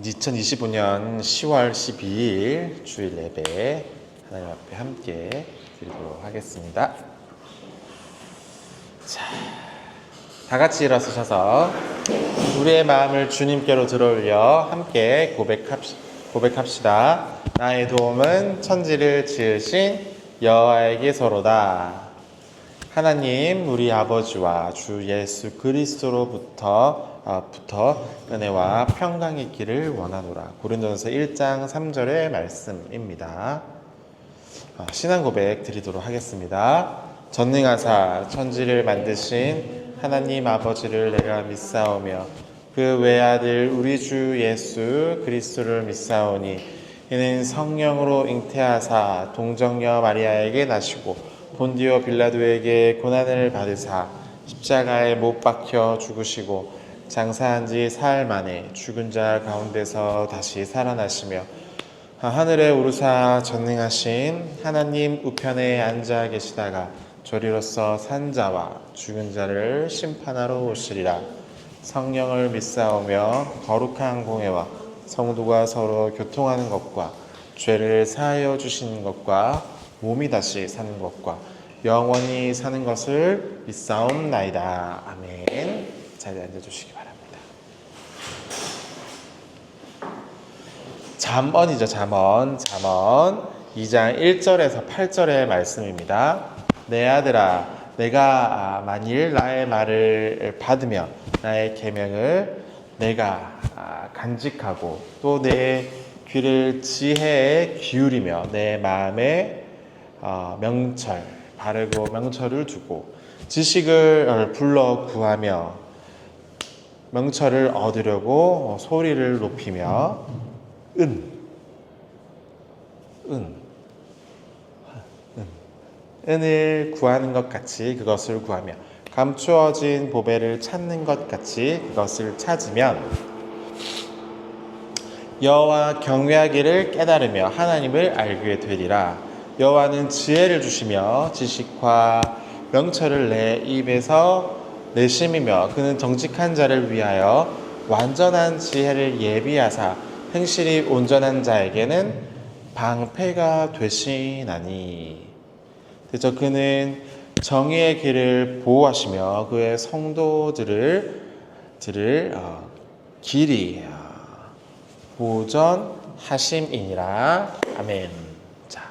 2025년 10월 12일 주일 예배 하나님 앞에 함께 드리도록 하겠습니다. 자, 다 같이 일어서셔서 우리의 마음을 주님께로 들어올려 함께 고백합시다. 나의 도움은 천지를 지으신 여호와에게서로다. 하나님 우리 아버지와 주 예수 그리스도로부터 은혜와 평강이 있기를 원하노라. 고린도전서 1장 3절의 말씀입니다. 신앙 고백 드리도록 하겠습니다. 전능하사 천지를 만드신 하나님 아버지를 내가 믿사오며 그 외아들 우리 주 예수 그리스도를 믿사오니 이는 성령으로 잉태하사 동정녀 마리아에게 나시고 본디오 빌라도에게 고난을 받으사 십자가에 못 박혀 죽으시고 장사한 지 사흘 만에 죽은 자 가운데서 다시 살아나시며 하늘에 오르사 전능하신 하나님 우편에 앉아 계시다가 저리로서 산 자와 죽은 자를 심판하러 오시리라. 성령을 믿사오며 거룩한 공회와 성도가 서로 교통하는 것과 죄를 사하여 주시는 것과 몸이 다시 사는 것과 영원히 사는 것을 믿사옵나이다. 아멘. 자리에 앉아주시기 바랍니다. 잠언이죠. 잠언 2장 1절에서 8절의 말씀입니다. 내 아들아, 내가 만일 나의 말을 받으며 나의 계명을 내가 간직하고 또 내 귀를 지혜에 기울이며 내 마음에 바르고 명철을 두고 지식을 불러 구하며 명철을 얻으려고 소리를 높이며 은을 구하는 것 같이 그것을 구하며 감추어진 보배를 찾는 것 같이 그것을 찾으면 여호와 경외하기를 깨달으며 하나님을 알게 되리라. 여호와는 지혜를 주시며 지식과 명철을 내 입에서 내심이며 그는 정직한 자를 위하여 완전한 지혜를 예비하사 행실이 온전한 자에게는 방패가 되시나니. 그래서 그는 정의의 길을 보호하시며 그의 성도들을 길이 보전하심이니라. 아멘. 자,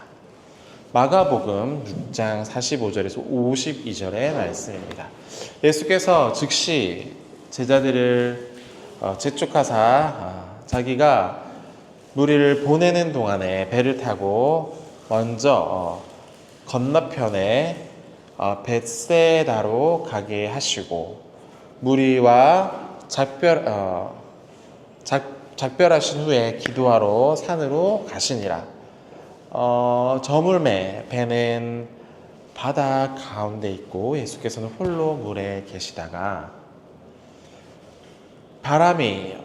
마가복음 6장 45절에서 52절의 말씀입니다. 예수께서 즉시 제자들을 재촉하사 자기가 무리를 보내는 동안에 배를 타고 먼저 건너편에 벳세다로 가게 하시고 무리와 작별하신 후에 기도하러 산으로 가시니라. 저물매 배는 바다 가운데 있고 예수께서는 홀로 물에 계시다가 바람이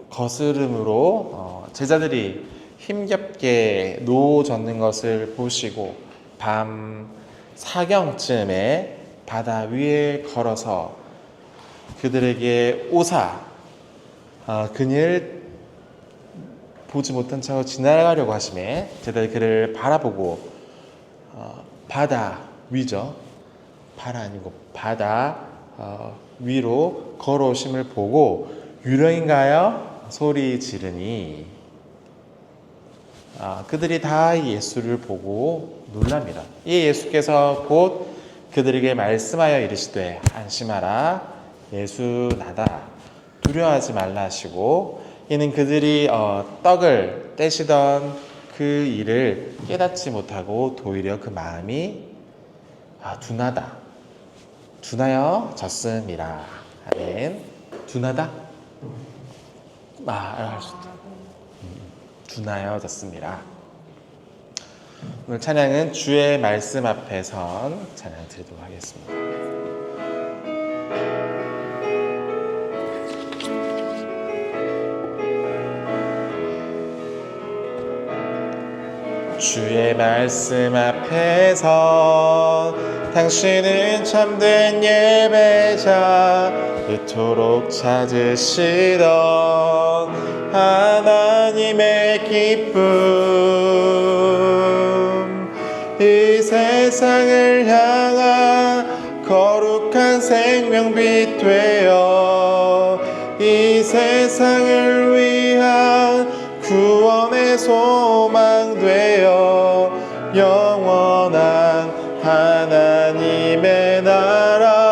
거스름으로 제자들이 힘겹게 노 젓는 것을 보시고 밤 사경쯤에 바다 위에 걸어서 그들에게 오사 그를 보지 못한 척 지나가려고 하시매 제자들이 그를 바라보고 바다 위죠. 바다 아니고 바다 위로 걸어오심을 보고 유령인가요? 소리 지르니 그들이 다 예수를 보고 놀랍니다. 이 예수께서 곧 그들에게 말씀하여 이르시되 안심하라 예수 나다 두려워하지 말라 하시고 이는 그들이 떡을 떼시던 그 일을 깨닫지 못하고 도리어 그 마음이 둔하여 졌음이라. 아멘. 둔하다? 할 수 있다. 둔하여 졌습니다. 오늘 찬양은 주의 말씀 앞에 선 찬양 드리도록 하겠습니다. 주의 말씀 앞에서 당신은 참된 예배자 그토록 찾으시던 하나님의 기쁨, 이 세상을 향한 거룩한 생명빛 되어 이 세상을 위한 구원의 소망 되어 영원한 하나님의 나라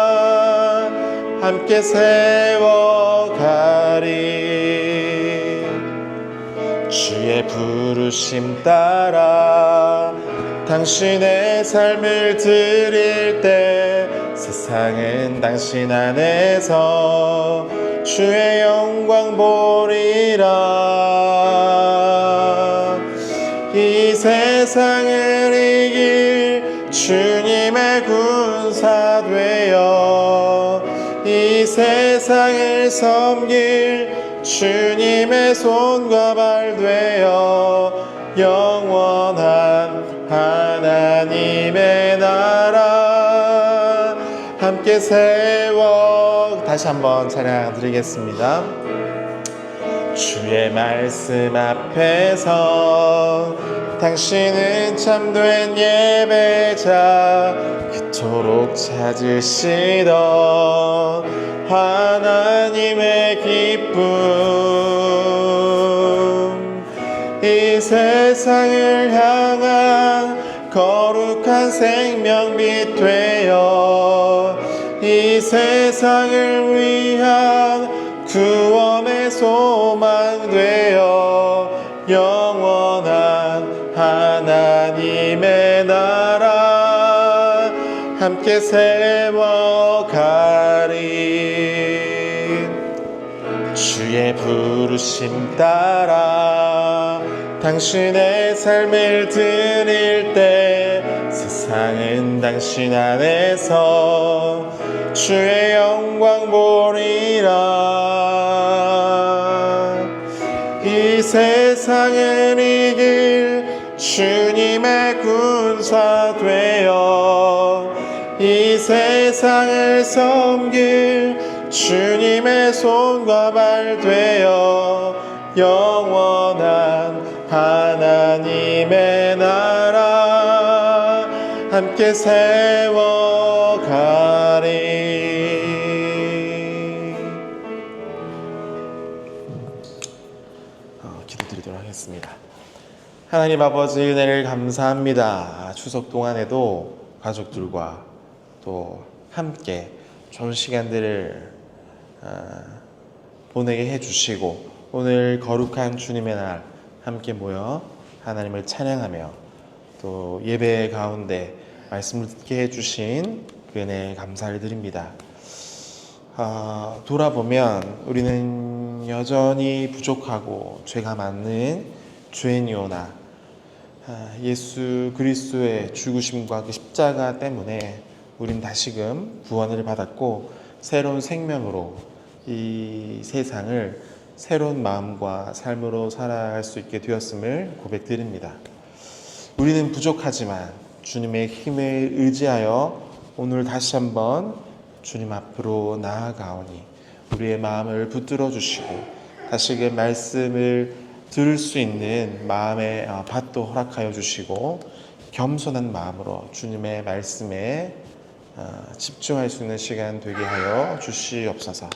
함께 세워가리. 주의 부르심 따라 당신의 삶을 드릴 때 세상은 당신 안에서 주의 영광 보리라. 이 세상을 이길 주님의 군사 되어 이 세상을 섬길 주님의 손과 발 되어 영원한 하나님의 나라 함께 세워. 다시 한번 찬양 드리겠습니다. 주의 말씀 앞에서 당신은 참된 예배자, 그토록 찾으시던 하나님의 기쁨, 이 세상을 향한 거룩한 생명빛 되어 이 세상을 위한 구원의 소망 되어 영원한 하나님의 나라 함께 세워가리. 주의 부르심 따라 당신의 삶을 드릴 때 세상은 당신 안에서 주의 영광 보리라. 이 세상을 이길 주님의 군사 되어 이 세상을 섬길 주님의 손과 발 되어 영원한 하나님의 나라 함께 세워가리. 기도드리도록 하겠습니다. 하나님 아버지, 은혜를 감사합니다. 추석 동안에도 가족들과 또 함께 좋은 시간들을 보내게 해주시고 오늘 거룩한 주님의 날 함께 모여 하나님을 찬양하며 또 예배 가운데 말씀을 듣게 해주신 그 은혜에 감사를 드립니다. 돌아보면 우리는 여전히 부족하고 죄가 많은 죄인이오나 예수 그리스도의 죽으심과 그 십자가 때문에 우린 다시금 구원을 받았고 새로운 생명으로 이 세상을 새로운 마음과 삶으로 살아갈 수 있게 되었음을 고백드립니다. 우리는 부족하지만 주님의 힘을 의지하여 오늘 다시 한번 주님 앞으로 나아가오니 우리의 마음을 붙들어 주시고 다시금 말씀을 들을 수 있는 마음의 밭도 허락하여 주시고 겸손한 마음으로 주님의 말씀에 집중할 수 있는 시간 되게 하여 주시옵소서.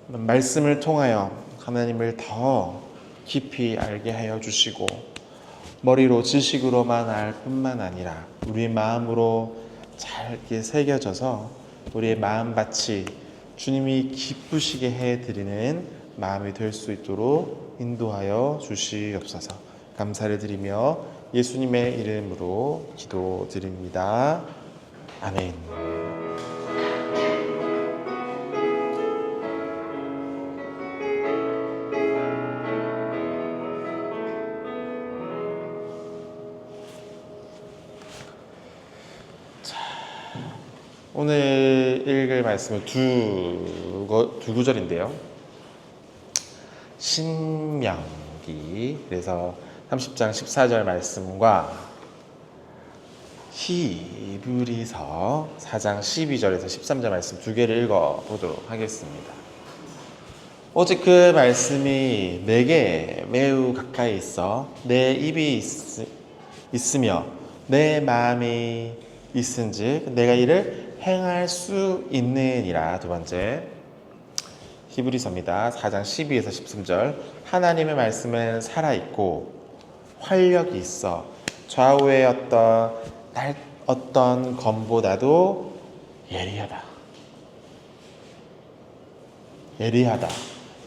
말씀을 통하여 하나님을 더 깊이 알게 하여 주시고 머리로 지식으로만 알 뿐만 아니라 우리의 마음으로 잘 이렇게 새겨져서 우리의 마음밭이 주님이 기쁘시게 해드리는 마음이 될 수 있도록 인도하여 주시옵소서. 감사를 드리며 예수님의 이름으로 기도드립니다. 아멘. 오늘 읽을 말씀은 두 구절인데요. 신명기, 그래서 30장 14절 말씀과 히브리서 4장 12절에서 13절 말씀 두 개를 읽어보도록 하겠습니다. 오직 그 말씀이 내게 매우 가까이 있어 내 입이 있으며 내 마음이 있은즉 내가 이를 행할 수 있느니라. 두 번째 히브리서입니다. 4장 12에서 13절 하나님의 말씀은 살아있고 활력이 있어 좌우의 어떤 검보다도 예리하다.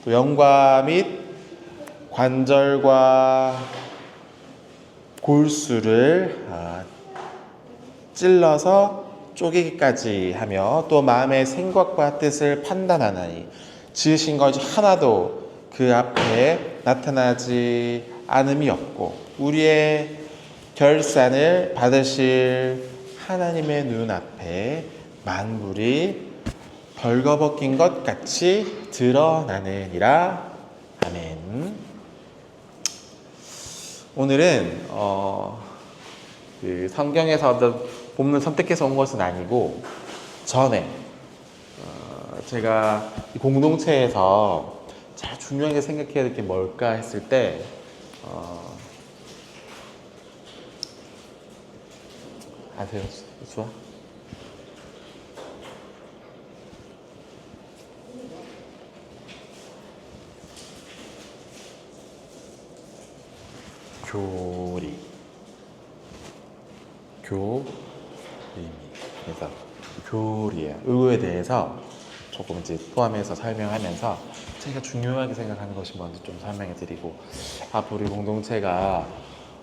또 영과 및 관절과 골수를 찔러서 쪼개기까지 하며 또 마음의 생각과 뜻을 판단하나니 지으신 것이 하나도 그 앞에 나타나지 않음이 없고 우리의 결산을 받으실 하나님의 눈앞에 만물이 벌거벗긴 것 같이 드러나느니라. 아멘. 오늘은 그 성경에서 어떤 본문 선택해서 온 것은 아니고 전에 제가 공동체에서 제일 중요하게 생각해야 될 게 뭘까 했을 때 아세요? 수아? 교리 그래서 교리예요. 의에 대해서 조금 이제 포함해서 설명하면서 제가 중요하게 생각하는 것이 뭔지 좀 설명해 드리고 앞으로 우리 공동체가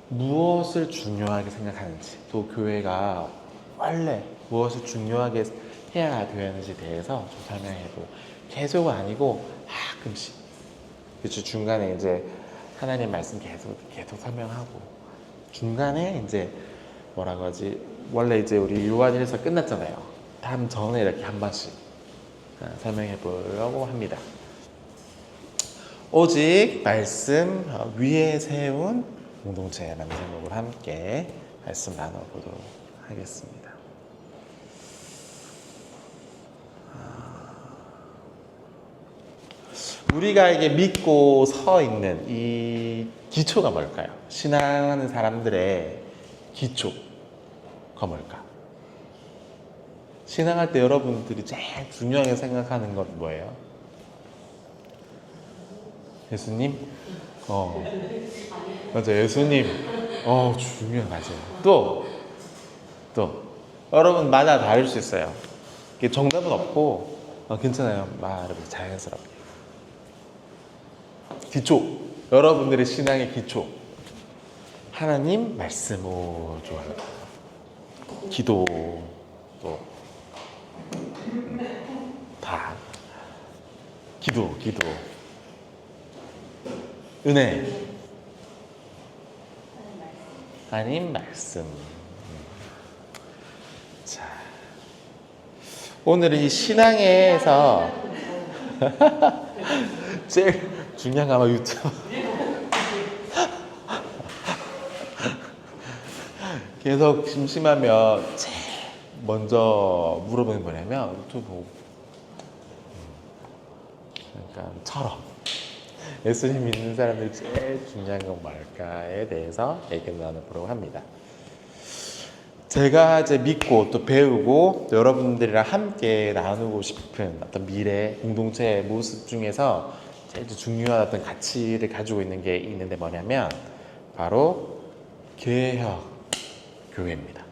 무엇을 중요하게 생각하는지 또 교회가 원래 무엇을 중요하게 해야 되는지에 대해서 좀 설명해보고 계속 아니고 가끔씩 그치 중간에 이제 하나님 말씀 계속 설명하고 중간에 이제 뭐라고 하지 원래 이제 우리 요한일서 끝났잖아요. 다음 전에 이렇게 한 번씩 설명해 보려고 합니다. 오직 말씀 위에 세운 공동체라는 제목으로 함께 말씀 나눠보도록 하겠습니다. 우리가 이게 믿고 서 있는 이 기초가 뭘까요? 신앙하는 사람들의 기초가 뭘까? 신앙할 때 여러분들이 제일 중요하게 생각하는 건 뭐예요? 예수님? 맞아, 예수님. 중요하죠. 또 여러분마다 다를 수 있어요. 이게 정답은 없고 괜찮아요. 말을 자연스럽게. 기초, 여러분들의 신앙의 기초. 하나님 말씀, 좋아요. 기도, 또 다 기도, 은혜, 하나님 말씀. 자, 오늘은 이 신앙에서 제일 중요한 거 아마 유튜브 계속 심심하면 제일 먼저 물어보는 뭐냐면 유튜브 보고 그러니까 처럼 예수님 믿는 사람들이 제일 중요한 건 뭘까에 대해서 얘기를 나눠보려고 합니다. 제가 이제 믿고 또 배우고 또 여러분들이랑 함께 나누고 싶은 어떤 미래 공동체의 모습 중에서 제일 중요한 어떤 가치를 가지고 있는 게 있는데 뭐냐면 바로 개혁 교회입니다.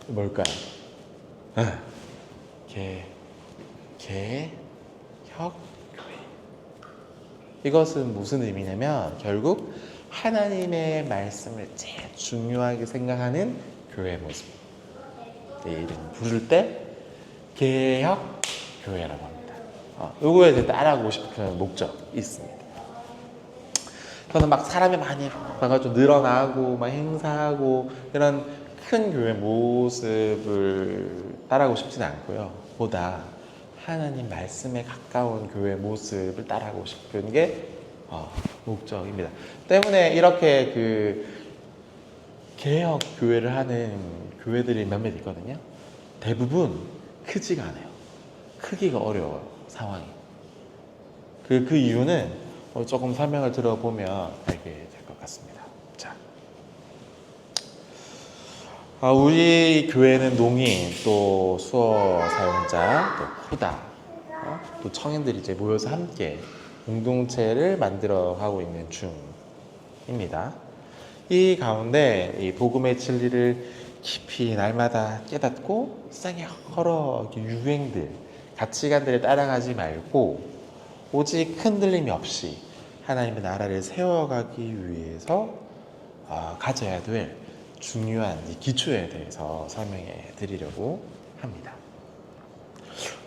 뭘까요? 개혁 교회. 이것은 무슨 의미냐면 결국 하나님의 말씀을 제일 중요하게 생각하는 교회의 모습. 이 이름 부를 때 개혁 교회라고 합니다. 이거에 따라가고 싶은 목적이 있습니다. 저는 막 사람이 많이 와가지고 늘어나고 막 행사하고 이런 큰 교회 모습을 따라가고 싶지는 않고요. 보다 하나님 말씀에 가까운 교회 모습을 따라가고 싶은 게 목적입니다. 때문에 이렇게 개혁 교회를 하는 교회들이 몇몇 있거든요. 대부분 크지가 않아요. 크기가 어려워요, 상황이. 그 이유는 조금 설명을 들어보면 알게 될 것 같습니다. 자, 우리 교회는 농인, 또 수어 사용자, 또 코다, 또 청년들이 이제 모여서 함께 공동체를 만들어 가고 있는 중입니다. 이 가운데 이 복음의 진리를 깊이 날마다 깨닫고 세상의 여러 유행들, 가치관들을 따라가지 말고 오직 흔들림이 없이 하나님의 나라를 세워가기 위해서 가져야 될 중요한 기초에 대해서 설명해 드리려고 합니다.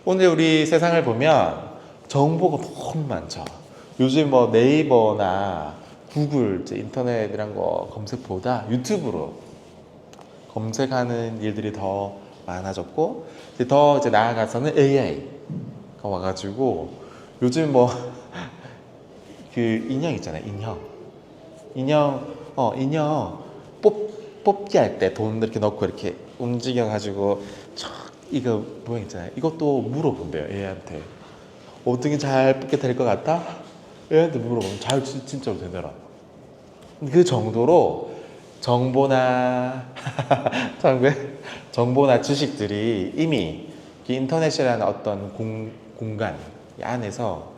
오늘 우리 세상을 보면 정보가 너무 많죠. 요즘 뭐 네이버나 구글, 인터넷 이런 거 검색보다 유튜브로 검색하는 일들이 더 많아졌고, 더 나아가서는 AI가 와가지고 요즘 뭐 그 인형 있잖아요. 인형 뽑기 할 때 돈 이렇게 넣고 이렇게 움직여가지고 이거 모양 있잖아요. 이것도 물어본대요, 애한테. 어떻게 잘 뽑게 될 것 같아? 애한테 물어보면 잘 진짜로 되더라. 그 정도로 정보나 지식들이 이미 인터넷이라는 어떤 공간 안에서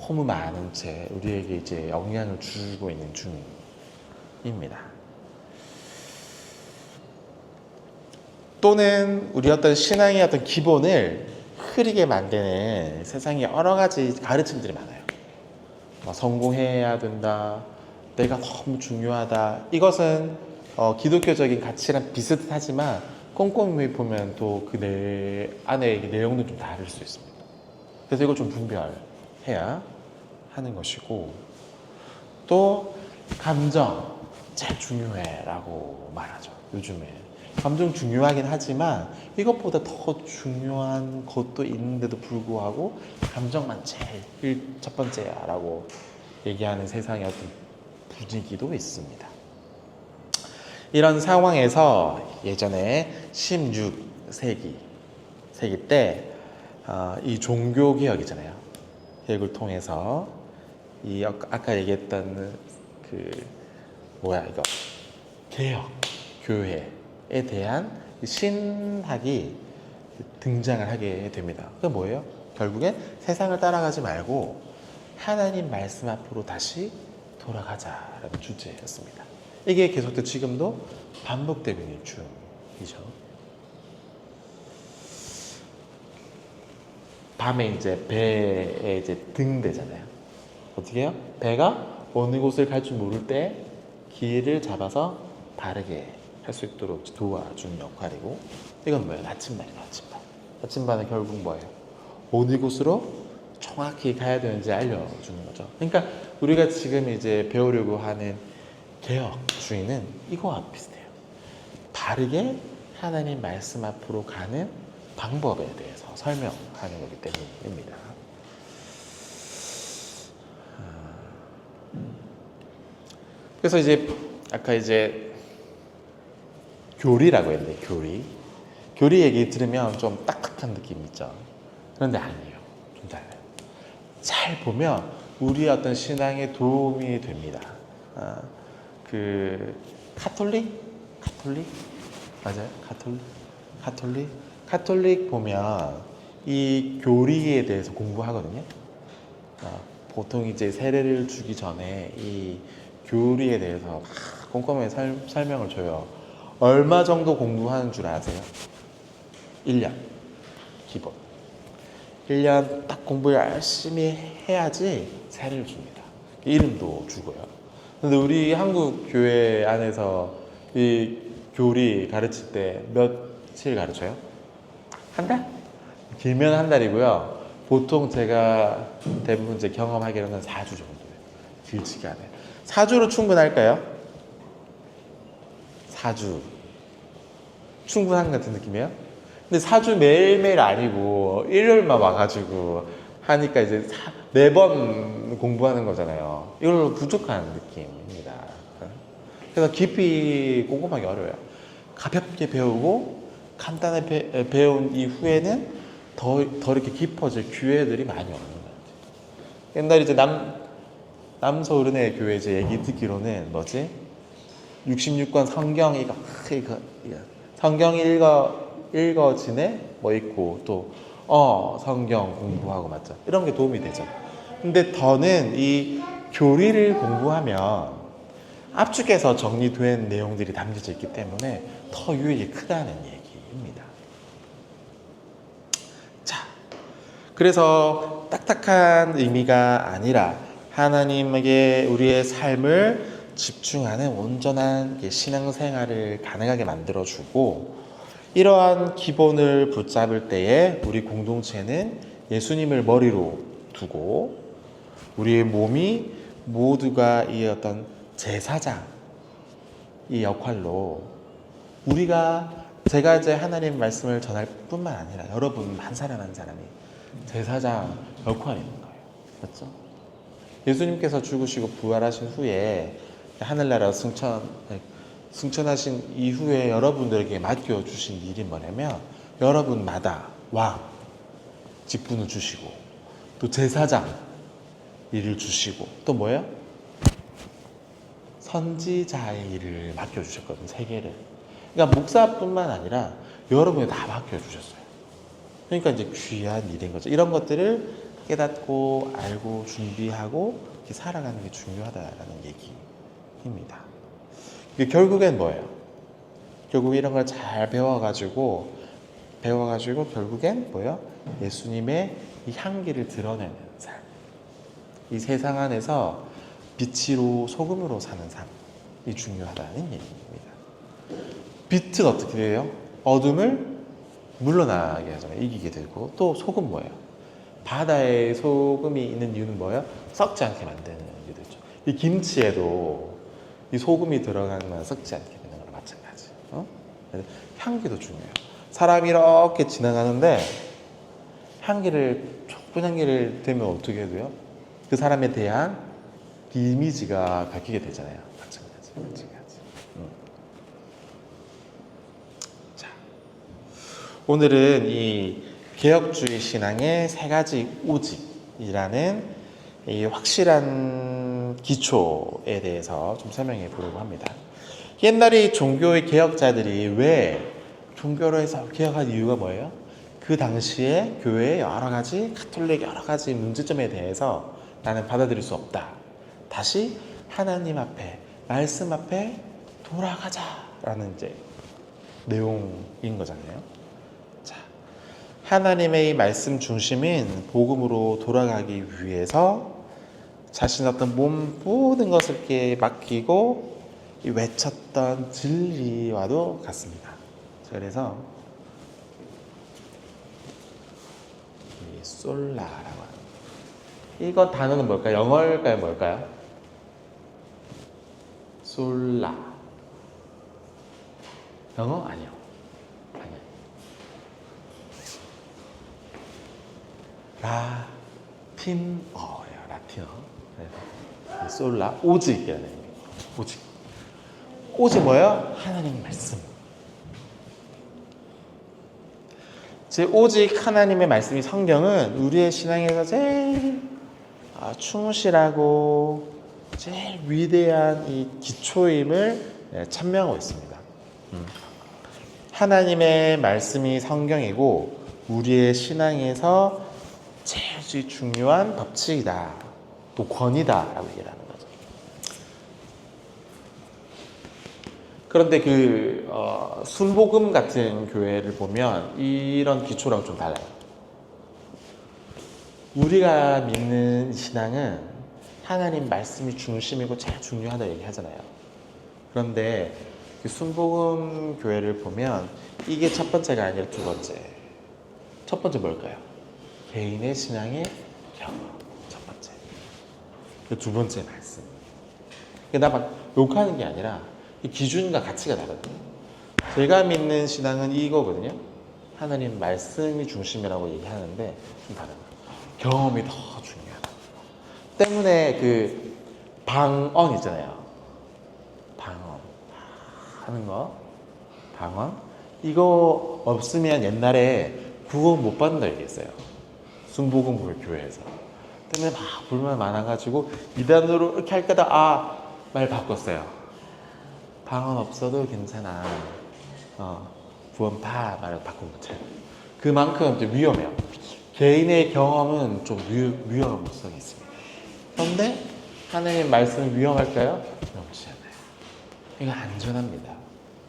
너무 많은 채 우리에게 이제 영향을 주고 있는 중입니다. 또는 우리 어떤 신앙의 어떤 기본을 흐리게 만드는 세상에 여러 가지 가르침들이 많아요. 성공해야 된다, 내가 너무 중요하다. 이것은 기독교적인 가치랑 비슷하지만 꼼꼼히 보면 또 그 안에 내용도 좀 다를 수 있습니다. 그래서 이걸 좀 분별해야 하는 것이고, 또 감정 제일 중요해라고 말하죠. 요즘에 감정 중요하긴 하지만 이것보다 더 중요한 것도 있는데도 불구하고 감정만 제일 첫 번째야라고 얘기하는 세상의 어떤 분위기도 있습니다. 이런 상황에서 예전에 16세기 때 이 종교개혁이잖아요. 개혁을 통해서 이 아까 얘기했던 개혁 교회에 대한 신학이 등장을 하게 됩니다. 그게 뭐예요? 결국엔 세상을 따라가지 말고 하나님 말씀 앞으로 다시 돌아가자라는 주제였습니다. 이게 계속해서 지금도 반복되고 있는 중이죠. 밤에 이제 배에 등대잖아요. 어떻게 해요? 배가 어느 곳을 갈 줄 모를 때 길을 잡아서 바르게 할 수 있도록 도와주는 역할이고, 이건 뭐예요? 나침반이에요. 나침반은 결국 뭐예요? 어느 곳으로 정확히 가야 되는지 알려주는 거죠. 그러니까 우리가 지금 이제 배우려고 하는 개혁주의는 이거와 비슷해요. 바르게 하나님 말씀 앞으로 가는 방법에 대해서 설명하는 거기 때문입니다. 그래서 아까 교리라고 했는데, 교리 얘기 들으면 좀 딱딱한 느낌이 있죠. 그런데 아니에요. 좀 달라요. 잘 보면 우리의 어떤 신앙에 도움이 됩니다. 카톨릭 맞아요? 카톨릭 보면 이 교리에 대해서 공부하거든요. 보통 세례를 주기 전에 이 교리에 대해서 막 꼼꼼하게 설명을 줘요. 얼마 정도 공부하는 줄 아세요? 1년 기본. 1년 딱 공부 열심히 해야지 세례를 줍니다. 이름도 주고요. 근데 우리 한국 교회 안에서 이 교리 가르칠 때 며칠 가르쳐요? 한 달? 길면 한 달이고요. 보통 제가 대부분 경험하기로는 4주 정도예요. 길지가 않아요. 4주로 충분할까요? 4주 충분한 것 같은 느낌이에요? 근데 4주 매일매일 아니고 일요일만 와가지고 하니까 4번 공부하는 거잖아요. 이걸로 부족한 느낌입니다. 그래서 깊이 꼼꼼하기 어려워요. 가볍게 배우고 간단하게 배운 이후에는 더 이렇게 깊어질 기회들이 많이 없는 것 같아요. 옛날에 이제 남서울은혜 교회 이제 얘기 듣기로는 뭐지? 66권 성경 이거 성경 읽어지네 뭐 있고 또 성경 공부하고 맞죠? 이런 게 도움이 되죠. 근데 더는 이 교리를 공부하면 압축해서 정리된 내용들이 담겨져 있기 때문에 더 유익이 크다는 얘기입니다. 자, 그래서 딱딱한 의미가 아니라 하나님에게 우리의 삶을 집중하는 온전한 신앙생활을 가능하게 만들어주고, 이러한 기본을 붙잡을 때에 우리 공동체는 예수님을 머리로 두고 우리의 몸이 모두가 이 어떤 제사장 이 역할로 제가 이제 하나님 말씀을 전할 뿐만 아니라 여러분 한 사람 한 사람이 제사장 역할이 있는 거예요. 맞죠? 예수님께서 죽으시고 부활하신 후에 하늘나라 승천하신 이후에 여러분들에게 맡겨주신 일이 뭐냐면 여러분마다 왕 직분을 주시고 또 제사장 일을 주시고 또 뭐예요? 선지자의 일을 맡겨주셨거든요. 세 개를. 그러니까 목사뿐만 아니라 여러분이 다 맡겨주셨어요. 그러니까 이제 귀한 일인 거죠. 이런 것들을 깨닫고 알고 준비하고 이렇게 살아가는 게 중요하다라는 얘기입니다. 결국엔 뭐예요? 결국 이런 걸 잘 배워가지고 결국엔 뭐예요? 예수님의 이 향기를 드러내는 삶. 이 세상 안에서 빛으로 소금으로 사는 삶이 중요하다는 얘기입니다. 빛은 어떻게 돼요? 어둠을 물러나게 하잖아요. 이기게 되고. 또 소금 뭐예요? 바다에 소금이 있는 이유는 뭐예요? 썩지 않게 만드는 이유도 있죠. 이 김치에도 이 소금이 들어가면 썩지 않게 되는 거랑 마찬가지. 향기도 중요해요. 사람이 이렇게 지나가는데 촉분 향기를 되면 어떻게 해도요? 그 사람에 대한 이미지가 바뀌게 되잖아요. 마찬가지. 자, 오늘은 이 개혁주의 신앙의 세 가지 오직이라는 이 확실한 기초에 대해서 좀 설명해 보려고 합니다. 옛날에 종교의 개혁자들이 왜 종교로 해서 개혁한 이유가 뭐예요? 그 당시에 교회의 여러 가지 가톨릭 여러 가지 문제점에 대해서 나는 받아들일 수 없다. 다시 하나님 앞에 말씀 앞에 돌아가자라는 이제 내용인 거잖아요. 자, 하나님의 이 말씀 중심인 복음으로 돌아가기 위해서 자신의 어떤 몸 모든 것을 이렇게 맡기고 외쳤던 진리와도 같습니다. 그래서 이 솔라라고 하는 이거 단어는 뭘까요? 영어일까요? 뭘까요? 솔라. 영어? 아니요. 라틴어예요. 라틴어. 그래서 솔라 오직이라는 의미. 오직 뭐예요? 하나님 말씀. 오직 하나님의 말씀이 성경은 우리의 신앙에서 제일 충실하고 제일 위대한 이 기초임을 찬명하고 있습니다. 하나님의 말씀이 성경이고 우리의 신앙에서 제일 중요한 법칙이다. 또 권위다라고 얘기를 하는 거죠. 그런데 순복음 같은 교회를 보면 이런 기초랑 좀 달라요. 우리가 믿는 신앙은 하나님 말씀이 중심이고 제일 중요하다 얘기하잖아요. 그런데 순복음 교회를 보면 이게 첫 번째가 아니라 두 번째. 첫 번째 뭘까요? 개인의 신앙의 경험. 첫 번째. 두 번째 말씀. 나 막 욕하는 게 아니라 기준과 가치가 다르거든요. 제가 믿는 신앙은 이거거든요. 하나님 말씀이 중심이라고 얘기하는데 좀 다른 거예요. 경험이 더 중요하다. 때문에 방언 있잖아요. 방언. 하는 거, 방언. 이거 없으면 옛날에 구원 못 받는다 얘기했어요. 순복음부의 교회에서. 때문에 막 불만 많아가지고 이단으로 이렇게 할 거다. 말 바꿨어요. 방언 없어도 괜찮아. 구원파 말을 바꾼 거죠. 그만큼 좀 위험해요. 개인의 경험은 좀 위험성이 있습니다. 그런데 하나님 말씀은 위험할까요? 위험하지 않아요. 이거 안전합니다.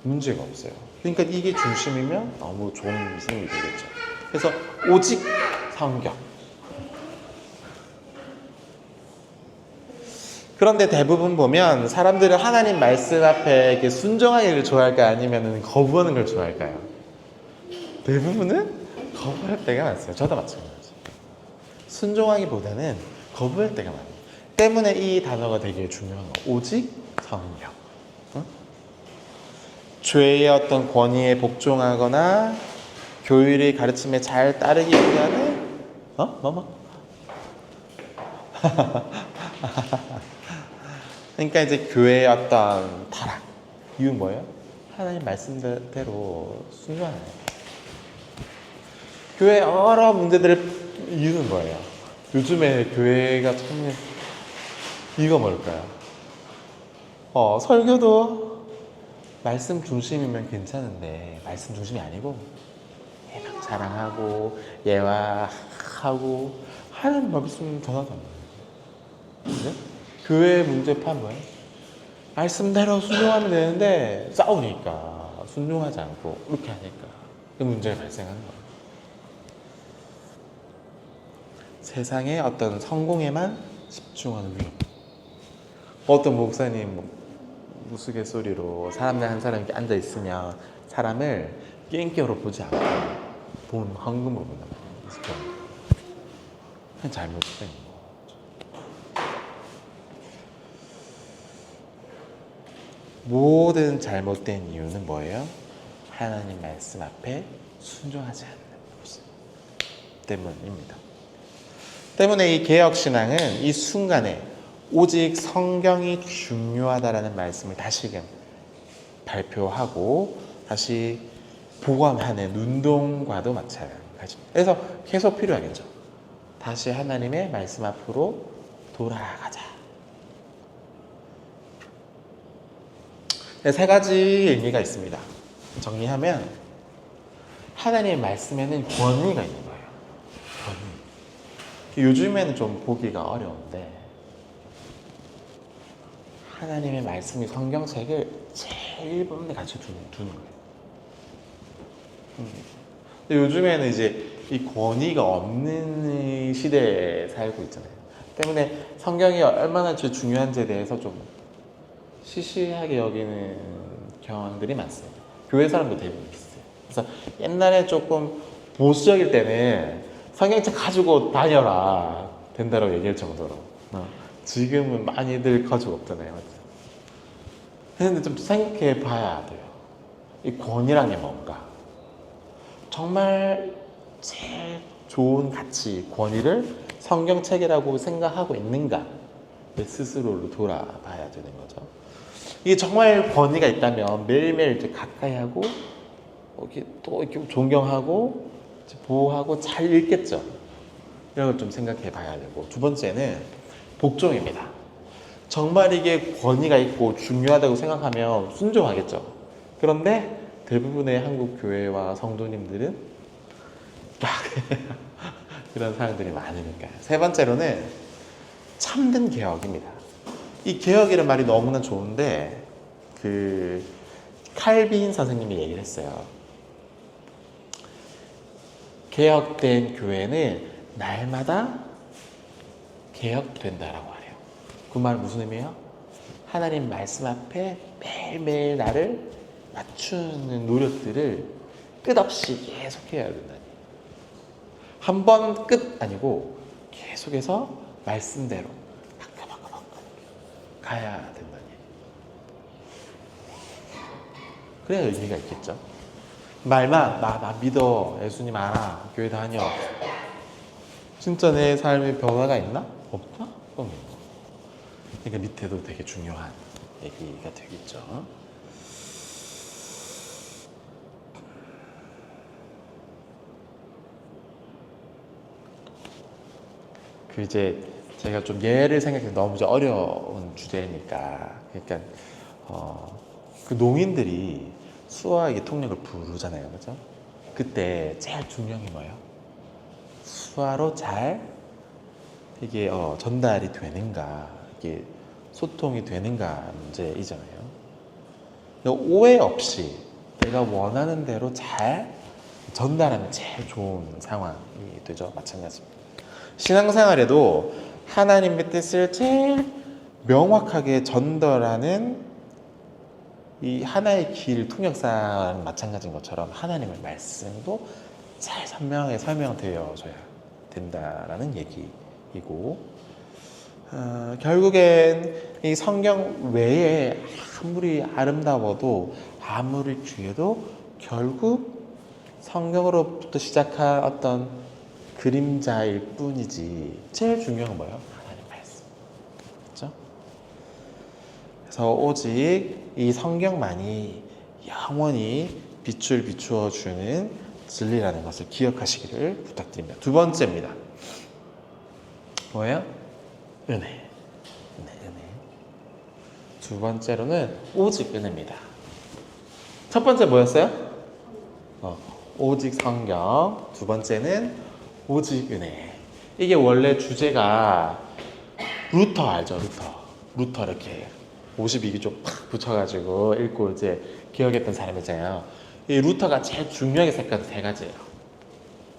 문제가 없어요. 그러니까 이게 중심이면 너무 좋은 생각이 되겠죠. 그래서 오직 성경. 그런데 대부분 보면 사람들은 하나님 말씀 앞에 이렇게 순종하기를 좋아할까요? 아니면 거부하는 걸 좋아할까요? 대부분은 거부할 때가 많습니다. 저도 마찬가지예요. 순종하기보다는 거부할 때가 많아요. 때문에 이 단어가 되게 중요한 거. 오직 성경. 죄의 어떤 권위에 복종하거나 교율의 가르침에 잘 따르기보다는 그러니까 이제 교회의 어떤 타락 이유는 뭐예요? 하나님 말씀대로 순종하는 거예요. 교회 여러 문제들의 이유는 뭐예요? 요즘에 교회가 참 이유가 뭘까요? 설교도 말씀 중심이면 괜찮은데 말씀 중심이 아니고 막 자랑하고 예화하고 하는 말씀 전화도 안 돼요. 근데 교회의 문제판 뭐예요? 말씀대로 순종하면 되는데 싸우니까 순종하지 않고 이렇게 하니까 그 문제가 발생하는 거예요. 세상의 어떤 성공에만 집중하는 위험. 어떤 목사님 우스갯소리로 사람들 한 사람이 앉아 있으면 사람을 깽깽으로 보지 않고 본 황금으로 본단 말이에요. 그건 잘못된 거. 모든 잘못된 이유는 뭐예요? 하나님 말씀 앞에 순종하지 않는 것 때문입니다. 때문에 이 개혁신앙은 이 순간에 오직 성경이 중요하다라는 말씀을 다시금 발표하고 다시 복원하는 운동과도 마찬가지입니다. 그래서 계속 필요하겠죠. 다시 하나님의 말씀 앞으로 돌아가자. 세 가지 의미가 있습니다. 정리하면 하나님의 말씀에는 권위가 있는 거예요. 권위. 요즘에는 좀 보기가 어려운데 하나님의 말씀이 성경책을 제일 본데 같이 두는 거예요. 근데 요즘에는 이제 이 권위가 없는 시대에 살고 있잖아요. 때문에 성경이 얼마나 중요한지에 대해서 좀 시시하게 여기는 경향들이 많습니다. 교회 사람도 대부분 비슷해요. 그래서 옛날에 조금 보수적일 때는 성경책 가지고 다녀라 된다고 얘기할 정도로 지금은 많이들 가지고 없잖아요. 맞죠? 그런데 좀 생각해 봐야 돼요. 이 권위란 게 뭔가? 정말 제일 좋은 가치, 권위를 성경책이라고 생각하고 있는가? 내 스스로를 돌아봐야 되는 거죠. 이게 정말 권위가 있다면 매일매일 이제 가까이 하고 이렇게 또 이렇게 존경하고 보호하고 잘 읽겠죠. 이런 걸 좀 생각해 봐야 되고, 두 번째는 복종입니다. 정말 이게 권위가 있고 중요하다고 생각하면 순종하겠죠. 그런데 대부분의 한국 교회와 성도님들은 그런 사람들이 많으니까요. 세 번째로는 참된 개혁입니다. 이 개혁이라는 말이 너무나 좋은데 칼빈 선생님이 얘기를 했어요. 개혁된 교회는 날마다 개혁된다라고 하래요. 그 말은 무슨 의미예요? 하나님 말씀 앞에 매일매일 나를 맞추는 노력들을 끝없이 계속해야 된다니. 한 번 끝 아니고 계속해서 말씀대로 바꿔 가야 된다니. 그래야 의미가 있겠죠. 말만 나 믿어, 예수님 알아, 교회 다녀. 진짜 내 삶에 변화가 있나? 없다? 그러니까 밑에도 되게 중요한 얘기가 되겠죠. 그 이제 제가 좀 예를 생각해 너무 이제 어려운 주제니까 그러니까 그 농인들이 수화에게 통역을 부르잖아요, 그죠? 그때 제일 중요한 게 뭐예요? 수화로 잘 이게 전달이 되는가, 이게 소통이 되는가 문제이잖아요. 오해 없이 내가 원하는 대로 잘 전달하면 제일 좋은 상황이 되죠. 마찬가지입니다. 신앙생활에도 하나님의 뜻을 제일 명확하게 전달하는 이 하나의 길 통역사랑 마찬가지인 것처럼 하나님의 말씀도 잘 선명하게 설명되어져야 된다라는 얘기이고, 결국엔 이 성경 외에 아무리 아름다워도 아무리 귀해도 결국 성경으로부터 시작한 어떤 그림자일 뿐이지 제일 중요한 건 뭐예요? 하나님 말씀. 그렇죠? 그래서 오직 이 성경만이 영원히 빛을 비추어 주는 진리라는 것을 기억하시기를 부탁드립니다. 두 번째입니다. 뭐예요? 은혜. 두 번째로는 오직 은혜입니다. 첫 번째 뭐였어요? 오직 성경. 두 번째는 오직 은혜. 이게 원래 주제가 루터 알죠? 루터 이렇게 52기 팍 붙여가지고 읽고 이제 기억했던 사람 있잖아요. 이 루터가 제일 중요하게 생각한 세 가지예요.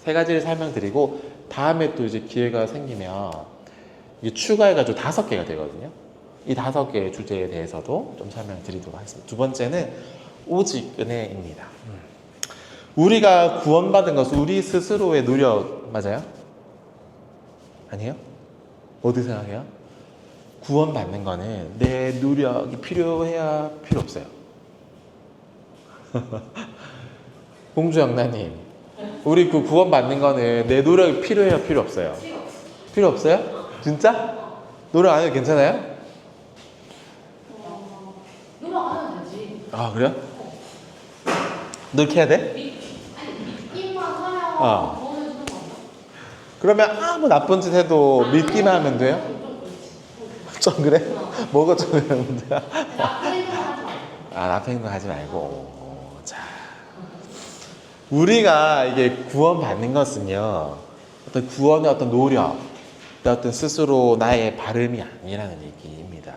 세 가지를 설명드리고 다음에 또 이제 기회가 생기면 이게 추가해가지고 5개가 되거든요. 이 5개의 주제에 대해서도 좀 설명드리도록 하겠습니다. 두 번째는 오직 은혜입니다. 우리가 구원받은 것은 우리 스스로의 노력 맞아요? 아니에요? 어떻게 생각해요? 구원받는 거는 내 노력이 필요해야 필요 없어요? 공주영란님, 우리 그 구원받는 거는 내 노력이 필요해야 필요 없어요? 필요 없어요? 진짜? 노력 안 해도 괜찮아요? 노력 안 해도 되지. 아 그래요? 노력해야 돼? 믿기만 하면 구원해 주는 거 아니야? 그러면 아무 나쁜 짓 해도 믿기만 하면 돼요? 좀 그래? 뭐가 좀 그러는데요? 나쁜 행동 하지 말고. 나쁜 행동 하지 말고. 자, 우리가 이게 구원받는 것은요, 어떤 구원의 어떤 노력, 어떤 스스로 나의 발음이 아니라는 얘기입니다.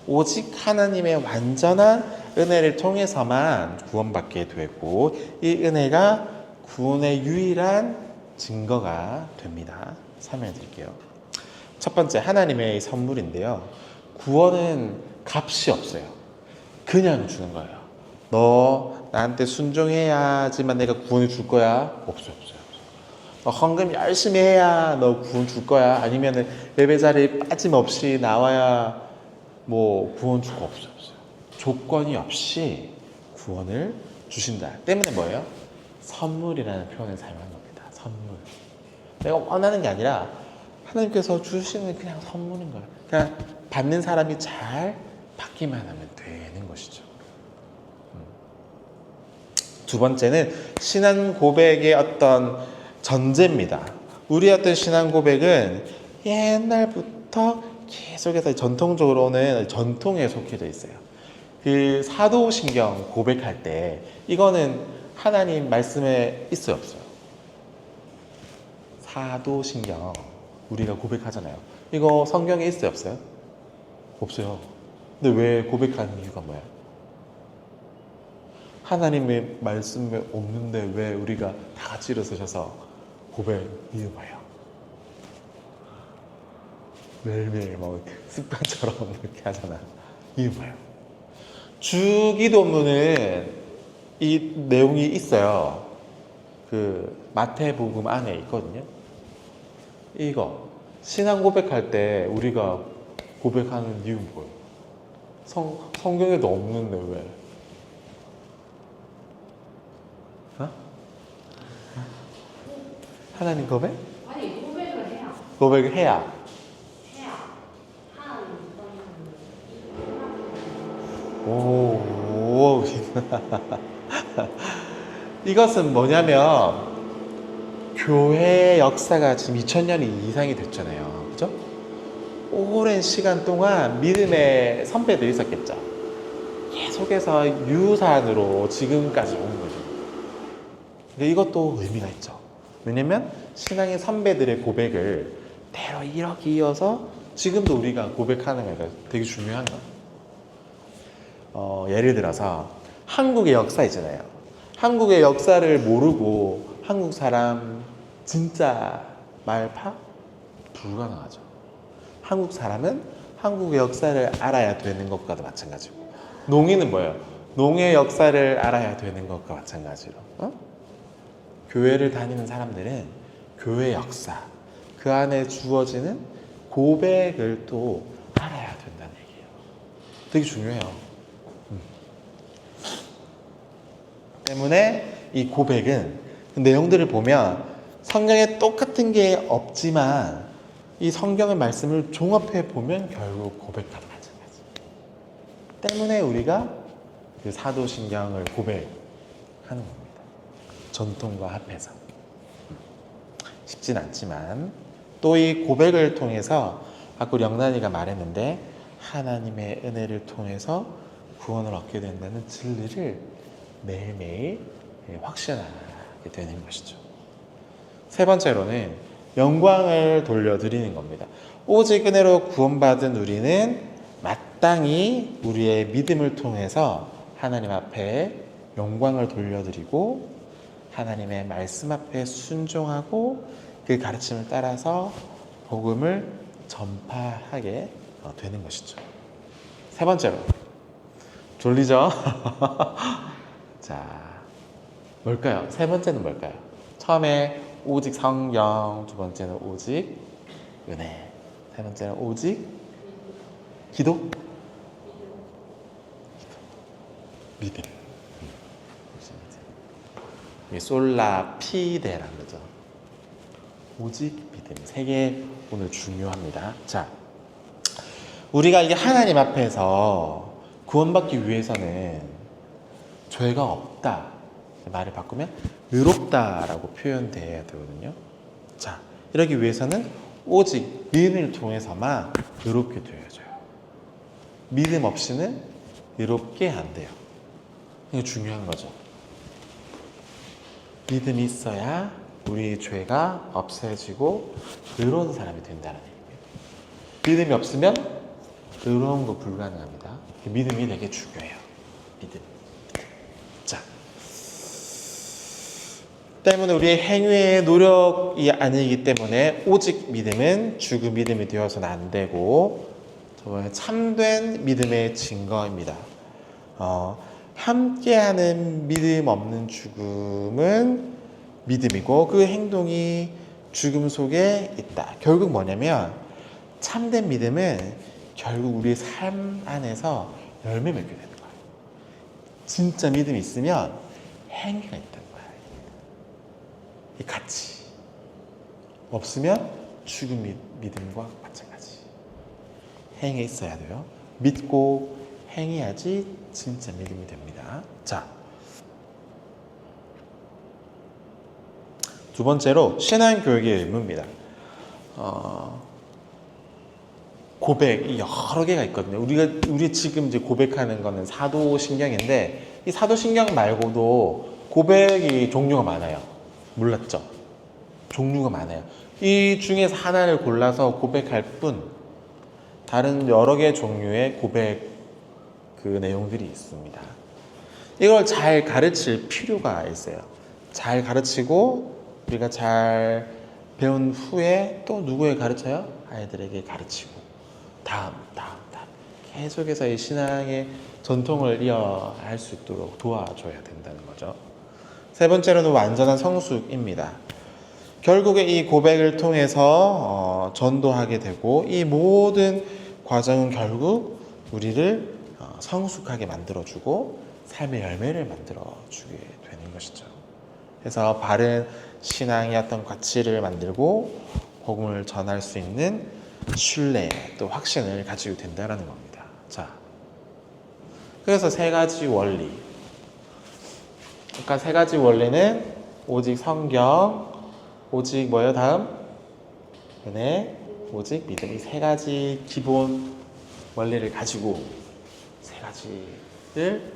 오직 하나님의 완전한 은혜를 통해서만 구원받게 되고, 이 은혜가 구원의 유일한 증거가 됩니다. 설명해 드릴게요. 첫 번째, 하나님의 선물인데요. 구원은 값이 없어요. 그냥 주는 거예요. 너 나한테 순종해야지만 내가 구원을 줄 거야? 없어요. 너 헌금 열심히 해야 너 구원 줄 거야? 아니면 예배 자리에 빠짐없이 나와야 뭐 구원 줄 거 없어요. 조건이 없이 구원을 주신다. 때문에 뭐예요? 선물이라는 표현을 사용한 겁니다. 선물. 내가 원하는 게 아니라 하나님께서 주시는 그냥 선물인 거예요. 그냥 받는 사람이 잘 받기만 하면 되는 것이죠. 두 번째는 신앙 고백의 어떤 전제입니다. 우리 어떤 신앙 고백은 옛날부터 계속해서 전통적으로는 전통에 속해져 있어요. 그 사도신경 고백할 때 이거는 하나님 말씀에 있어요, 없어요? 사도신경 우리가 고백하잖아요. 이거 성경에 있어요, 없어요? 없어요. 근데 왜 고백하는 이유가 뭐야? 하나님의 말씀에 없는데 왜 우리가 다 같이 일어서셔서 고백 이유 뭐예요? 매일매일 뭐 습관처럼 이렇게 하잖아. 이유 뭐예요? 주기도문은 이 내용이 있어요. 그 마태복음 안에 있거든요. 이거 신앙 고백할 때 우리가 고백하는 이유는 뭐예요? 성경에도 없는데 왜? 하나님 고백? 아니 고백을 해야. 고백을 해야. 하나님 이것은 뭐냐면 교회 역사가 지금 2000년이 이상이 됐잖아요. 그죠? 오랜 시간 동안 믿음의 선배들이 있었겠죠. 계속해서 유산으로 지금까지 온 거죠. 근데 이것도 의미가 있죠. 왜냐면 신앙의 선배들의 고백을 대로 이렇게 이어서 지금도 우리가 고백하는 게 되게 중요한 거예요. 예를 들어서 한국의 역사 있잖아요. 한국의 역사를 모르고 한국 사람 진짜 말파? 불가능하죠. 한국 사람은 한국의 역사를 알아야 되는 것과도 마찬가지고, 농인은 뭐예요? 농의 역사를 알아야 되는 것과 마찬가지로 교회를 다니는 사람들은 교회 역사, 그 안에 주어지는 고백을 또 알아야 된다는 얘기예요. 되게 중요해요. 때문에 이 고백은 내용들을 보면 성경에 똑같은 게 없지만 이 성경의 말씀을 종합해 보면 결국 고백과도 마찬가지. 때문에 우리가 그 사도신경을 고백하는 겁니다. 전통과 합해서. 쉽진 않지만 또 이 고백을 통해서 아까 우리 영란이가 말했는데 하나님의 은혜를 통해서 구원을 얻게 된다는 진리를 매일매일 확신하게 되는 것이죠. 세 번째로는 영광을 돌려드리는 겁니다. 오직 은혜로 구원받은 우리는 마땅히 우리의 믿음을 통해서 하나님 앞에 영광을 돌려드리고 하나님의 말씀 앞에 순종하고 그 가르침을 따라서 복음을 전파하게 되는 것이죠. 세 번째로 졸리죠? 자, 뭘까요? 세 번째는 뭘까요? 처음에 오직 성경, 두 번째는 오직 은혜, 세 번째는 오직 기도? 믿음. 이게 솔라 피데라는 거죠. 오직 믿음. 세 개 오늘 중요합니다. 자, 우리가 이게 하나님 앞에서 구원받기 위해서는 죄가 없다. 말을 바꾸면 의롭다라고 표현돼야 되거든요. 자, 이러기 위해서는 오직 믿음을 통해서만 의롭게 되어져요. 믿음 없이는 의롭게 안 돼요. 이게 중요한 거죠. 믿음이 있어야 우리 죄가 없어지고 의로운 사람이 된다는 얘기예요. 믿음이 없으면 의로운 거 불가능합니다. 믿음이 되게 중요해요. 믿음. 자, 때문에 우리의 행위의 노력이 아니기 때문에 오직 믿음은 죽은 믿음이 되어서는 안 되고 참된 믿음의 증거입니다. 함께하는 믿음 없는 죽음은 믿음이고 그 행동이 죽음 속에 있다. 결국 뭐냐면 참된 믿음은 결국 우리의 삶 안에서 열매 맺게 되는 거예요. 진짜 믿음이 있으면 행위가 있다는 거예요. 이 같이 없으면 죽은 믿음과 마찬가지. 행위 있어야 돼요. 믿고 행해야지 진짜 믿음이 됩니다. 자, 두 번째로 신앙교육의 의무입니다. 고백이 여러 개가 있거든요. 우리 지금 이제 고백하는 거는 사도신경인데 이 사도신경 말고도 고백이 종류가 많아요. 몰랐죠? 종류가 많아요. 이 중에서 하나를 골라서 고백할 뿐 다른 여러 개의 종류의 고백 그 내용들이 있습니다. 이걸 잘 가르칠 필요가 있어요. 잘 가르치고 우리가 잘 배운 후에 또 누구에 가르쳐요? 아이들에게 가르치고 다음 계속해서 이 신앙의 전통을 이어갈 수 있도록 도와줘야 된다는 거죠. 세 번째로는 완전한 성숙입니다. 결국에 이 고백을 통해서 전도하게 되고 이 모든 과정은 결국 우리를 성숙하게 만들어주고 삶의 열매를 만들어주게 되는 것이죠. 그래서 바른 신앙의 어떤 가치를 만들고 복음을 전할 수 있는 신뢰 또 확신을 가지고 된다는 겁니다. 자, 그래서 세 가지 원리. 그러니까 세 가지 원리는 오직 성경, 오직 뭐예요? 다음 은혜, 오직 믿음. 이 세 가지 기본 원리를 가지고 세 가지를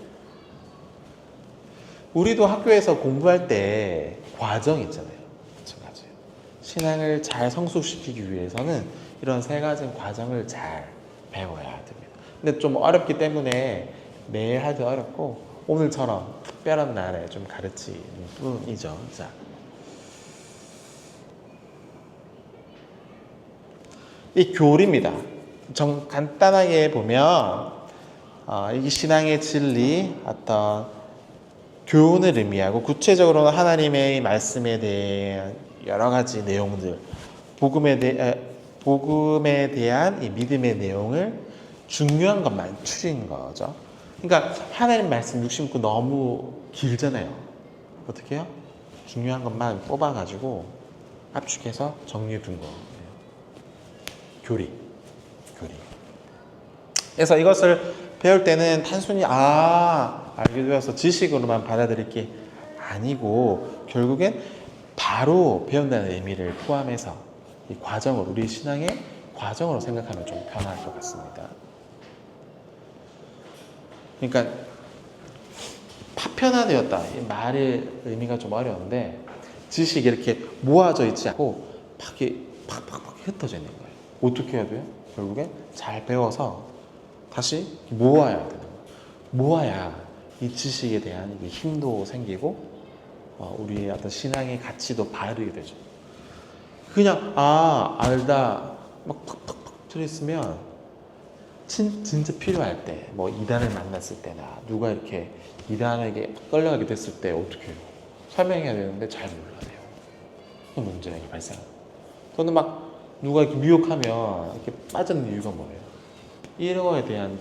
우리도 학교에서 공부할 때 과정 있잖아요. 마찬가지예요. 신앙을 잘 성숙시키기 위해서는 이런 세 가지 과정을 잘 배워야 됩니다. 근데 좀 어렵기 때문에 매일 하기 어렵고 오늘처럼 특별한 날에 좀 가르치는 뿐이죠. 자, 이 교리입니다. 좀 간단하게 보면 이게 신앙의 진리, 어떤 교훈을 의미하고 구체적으로는 하나님의 말씀에 대한 여러 가지 내용들, 복음에 대한 이 믿음의 내용을 중요한 것만 추린 거죠. 그러니까 하나님 말씀 69 너무 길잖아요. 어떻게 해요? 중요한 것만 뽑아가지고 압축해서 정리해 둔 거예요. 교리. 그래서 이것을 배울 때는 단순히 알게 되어서 지식으로만 받아들일 게 아니고 결국엔 바로 배운다는 의미를 포함해서 이 과정을 우리 신앙의 과정으로 생각하면 좀 편할 것 같습니다. 그러니까 파편화되었다. 이 말의 의미가 좀 어려운데 지식이 이렇게 모아져 있지 않고 팍팍 흩어져 있는 거예요. 어떻게 해야 돼요? 결국엔 잘 배워서 다시 모아야 되는 거예요. 모아야 이 지식에 대한 힘도 생기고 우리의 어떤 신앙의 가치도 바르게 되죠. 그냥 알다 막 팍팍 들어있으면 진짜 필요할 때 뭐 이단을 만났을 때나 누가 이렇게 이단에게 끌려가게 됐을 때 어떻게 해요? 설명해야 되는데 잘 몰라야 돼요. 그 문제가 발생합니다. 또는 막 누가 이렇게 미혹하면 이렇게 빠지는 이유가 뭐예요? 이런 거에 대한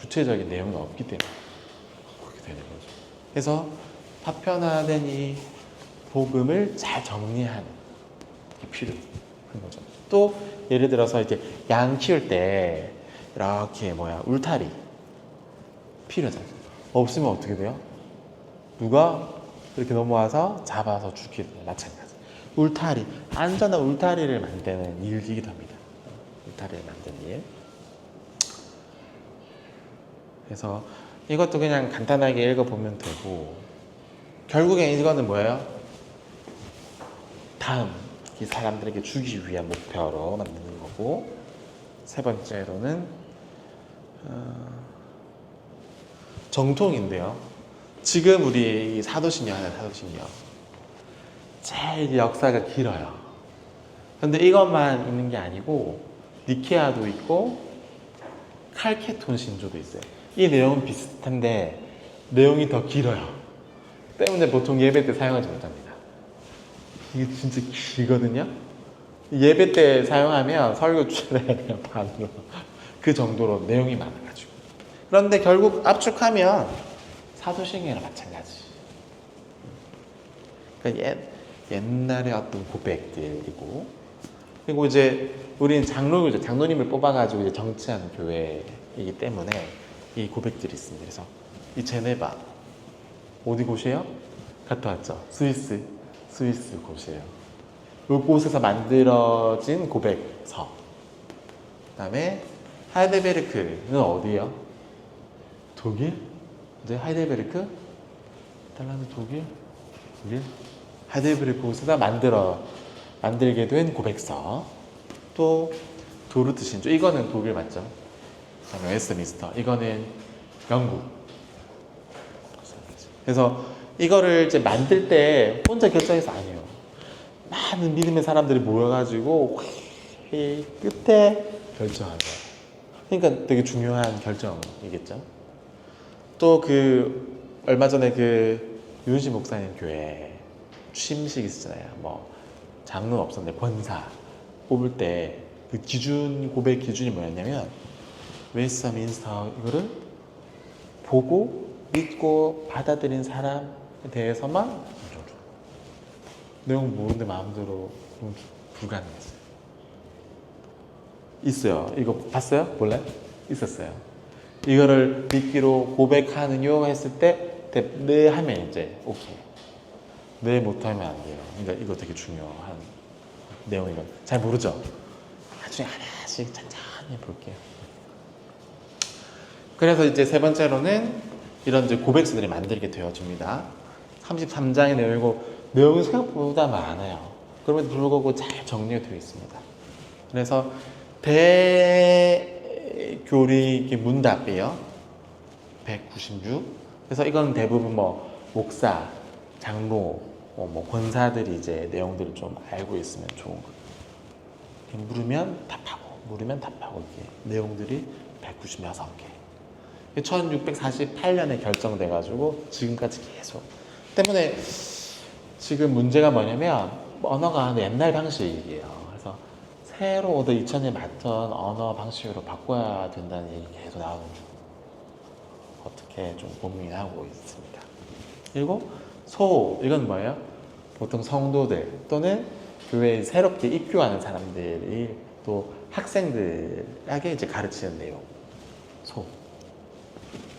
구체적인 내용이 없기 때문에 그렇게 되는 거죠. 그래서 파편화된 이 복음을 잘 정리하는 게 필요한 거죠. 또 예를 들어서 이제 양 키울 때 이렇게 울타리 필요하잖아요. 없으면 어떻게 돼요? 누가 이렇게 넘어와서 잡아서 죽게 돼요. 마찬가지. 울타리, 안전한 울타리를 만드는 일이기도 합니다. 울타리를 만드는 일. 그래서 이것도 그냥 간단하게 읽어보면 되고 결국엔 이거는 뭐예요? 다음 이 사람들에게 주기 위한 목표로 만드는 거고 세 번째로는 정통인데요. 지금 우리 사도신경 하는 사도신경 제일 역사가 길어요. 근데 이것만 있는 게 아니고 니케아도 있고 칼케톤 신조도 있어요. 이 내용은 비슷한데 내용이 더 길어요. 때문에 보통 예배 때 사용하지 못합니다. 이게 진짜 길거든요. 예배 때 사용하면 설교 출에 그냥 반으로 그 정도로 내용이 많아가지고. 그런데 결국 압축하면 사도신경이랑 마찬가지. 그러니까 옛날의 어떤 고백들이고, 그리고 이제 우리는 장로교죠. 장로님을 뽑아가지고 이제 정치하는 교회이기 때문에 이 고백들이 있습니다. 그래서 이 제네바 어디 곳이에요? 갔다 왔죠. 스위스 곳이에요. 이곳에서 만들어진 고백서. 그다음에 하이델베르크는 어디예요? 독일? 이제 하이델베르크? 달란드 독일? 하이델베르크 곳에서 만들게 된 고백서. 또 도르트 신조. 이거는 독일 맞죠? 그다음에 웨스트민스터. 이거는 영국. 그래서 이거를 이제 만들 때 혼자 결정해서 아니에요. 많은 믿음의 사람들이 모여가지고 회의 끝에 결정한 거예요. 그러니까 되게 중요한 결정이겠죠. 또 얼마 전에 유은시 목사님 교회 취임식 있었잖아요. 뭐 장로는 없었는데 권사 뽑을 때 그 고백 기준이 뭐였냐면 웨스트민스터 이거를 보고 믿고 받아들인 사람에 대해서만 내용 모르는데 마음대로 불가능했어요. 있어요. 이거 봤어요? 몰라요? 있었어요. 이거를 믿기로 고백하는요 했을 때 네 하면 이제 오케이. 네 못하면 안 돼요. 그러니까 이거 되게 중요한 내용이거든요. 잘 모르죠? 나중에 하나씩 천천히 볼게요. 그래서 이제 세 번째로는 이런 이제 고백서들이 만들게 되어집니다. 33장의 내용이고 내용이 생각보다 많아요. 그럼에도 불구하고 잘 정리가 되어 있습니다. 그래서 대교리 문답이에요. 196. 그래서 이건 대부분 뭐 목사, 장로, 뭐 권사들이 이제 내용들을 좀 알고 있으면 좋은 거예요. 물으면 답하고, 물으면 답하고 이게 내용들이 196개. 1648년에 결정돼가지고 지금까지 계속. 때문에 지금 문제가 뭐냐면 언어가 옛날 방식이에요. 그래서 새로 오더 2000에 맞던 언어 방식으로 바꿔야 된다는 얘기 계속 나오는 중. 어떻게 좀 고민하고 있습니다. 그리고 이건 뭐예요? 보통 성도들 또는 교회에 새롭게 입교하는 사람들이 또 학생들에게 이제 가르치는 내용.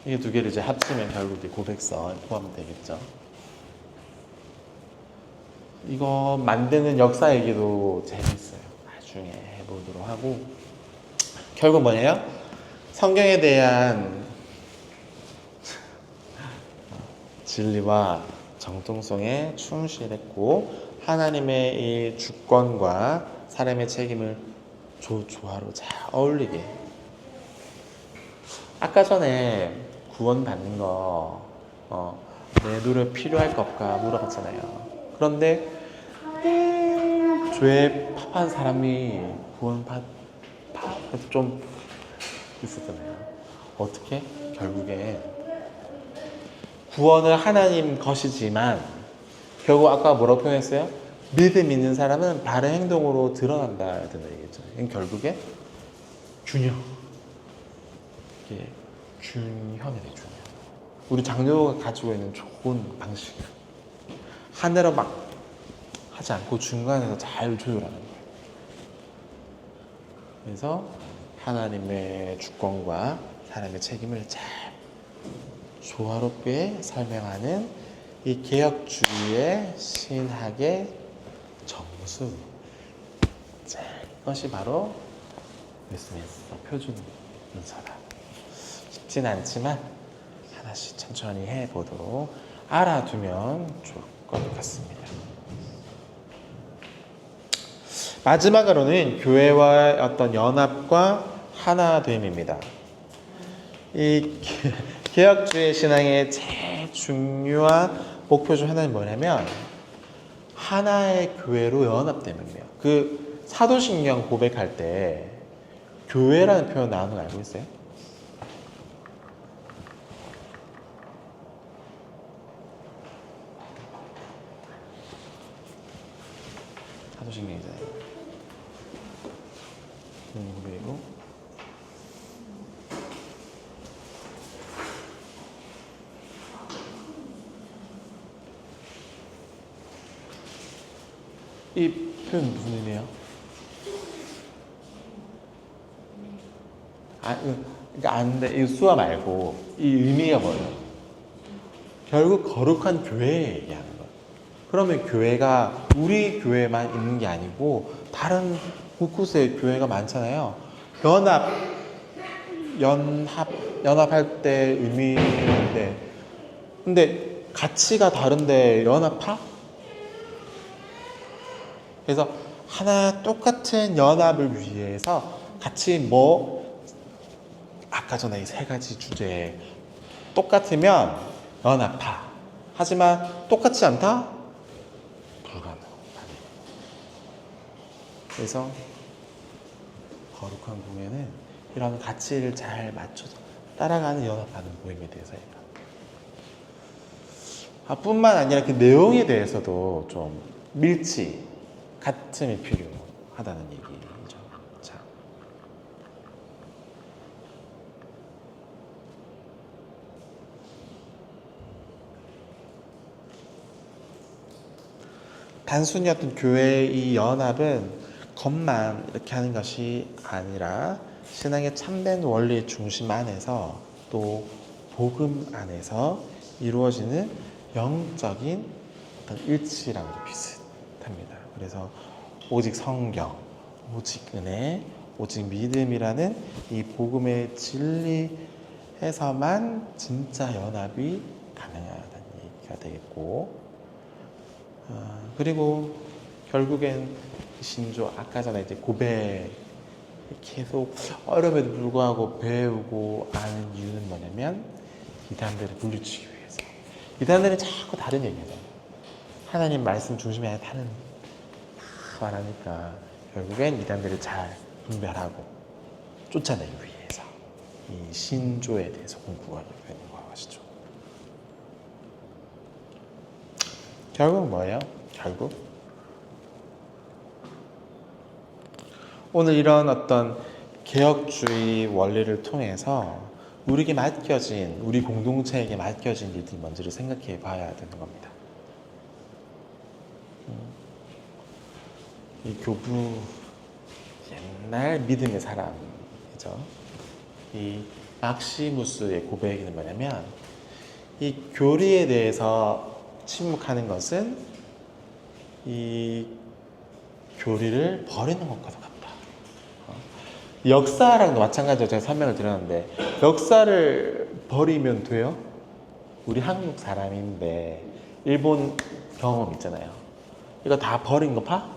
이게 두 개를 이제 합치면 결국 이제 고백서에 포함되겠죠. 이거 만드는 역사 얘기도 재밌어요. 나중에 해보도록 하고. 결국 뭐예요? 성경에 대한 진리와 정통성에 충실했고 하나님의 이 주권과 사람의 책임을 조화로 잘 어울리게. 아까 전에 구원받는 거 내 노력 필요할 것 없까 물어봤잖아요. 그런데 죄 파한 사람이 좀 있었잖아요. 어떻게? 결국에 구원은 하나님 것이지만 결국 아까 뭐라고 표현했어요? 믿음 있는 사람은 바른 행동으로 드러난다 된다 얘기했죠. 결국에 균형. 이게 균형이 돼. 균형. 우리 장로가 가지고 있는 좋은 방식. 하늘로 막 하지 않고 중간에서 잘 조율하는 거예요. 그래서 하나님의 주권과 사람의 책임을 잘 조화롭게 설명하는 이 개혁주의의 신학의 정수. 자, 이것이 바로 웨스트민스터 표준 문서다. 쉽진 않지만 하나씩 천천히 해보도록 알아두면 좋을 것 같습니다. 마지막으로는 교회와의 어떤 연합과 하나됨입니다. 이 개혁주의 신앙의 제일 중요한 목표 중 하나는 뭐냐면 하나의 교회로 연합되는 거예요. 그 사도신경 고백할 때 교회라는 표현 나오는 거 알고 있어요? 사도신경이잖아요. 고백이고 이 표현 무슨 의미예요? 그러니까 아는데 이 수화 말고 이 의미가 뭐예요? 결국 거룩한 교회 얘기하는 거예요. 그러면 교회가 우리 교회만 있는 게 아니고 다른 곳곳에 교회가 많잖아요. 연합할 때 의미인데 근데 가치가 다른데 연합하? 그래서 하나 똑같은 연합을 위해서 같이 아까 전에 이 세 가지 주제 똑같으면 연합하. 하지만 똑같지 않다? 불가능. 그래서 거룩한 공예는 이런 가치를 잘 맞춰서 따라가는 연합하는 모임에 대해서입니다. 뿐만 아니라 그 내용에 대해서도 좀 같음이 필요하다는 얘기죠. 자. 단순히 어떤 교회의 이 연합은 겉만 이렇게 하는 것이 아니라 신앙의 참된 원리 중심 안에서 또 복음 안에서 이루어지는 영적인 어떤 일치랑도 비슷합니다. 그래서 오직 성경, 오직 은혜, 오직 믿음이라는 이 복음의 진리에서만 진짜 연합이 가능하다는 얘기가 되겠고, 그리고 결국엔 신조, 아까 전에 이제 고백 계속 어려움에도 불구하고 배우고 아는 이유는 뭐냐면 이단들을 물리치기 위해서. 이단들은 자꾸 다른 얘기하잖아요. 하나님 말씀 중심이 아니라 다른 말하니까 결국엔 이단들을 잘 분별하고 쫓아내기 위해서 이 신조에 대해서 공부하게 되는 것이죠. 결국 뭐예요? 결국 오늘 이런 어떤 개혁주의 원리를 통해서 우리에게 맡겨진, 우리 공동체에게 맡겨진 일들이 뭔지를 생각해 봐야 되는 겁니다. 이 교부 옛날 믿음의 사람이죠. 이 막시무스의 고백은 뭐냐면 이 교리에 대해서 침묵하는 것은 이 교리를 버리는 것과 같다. 역사랑도 마찬가지로 제가 설명을 드렸는데 역사를 버리면 돼요? 우리 한국 사람인데 일본 경험 있잖아요. 이거 다 버린 거 봐?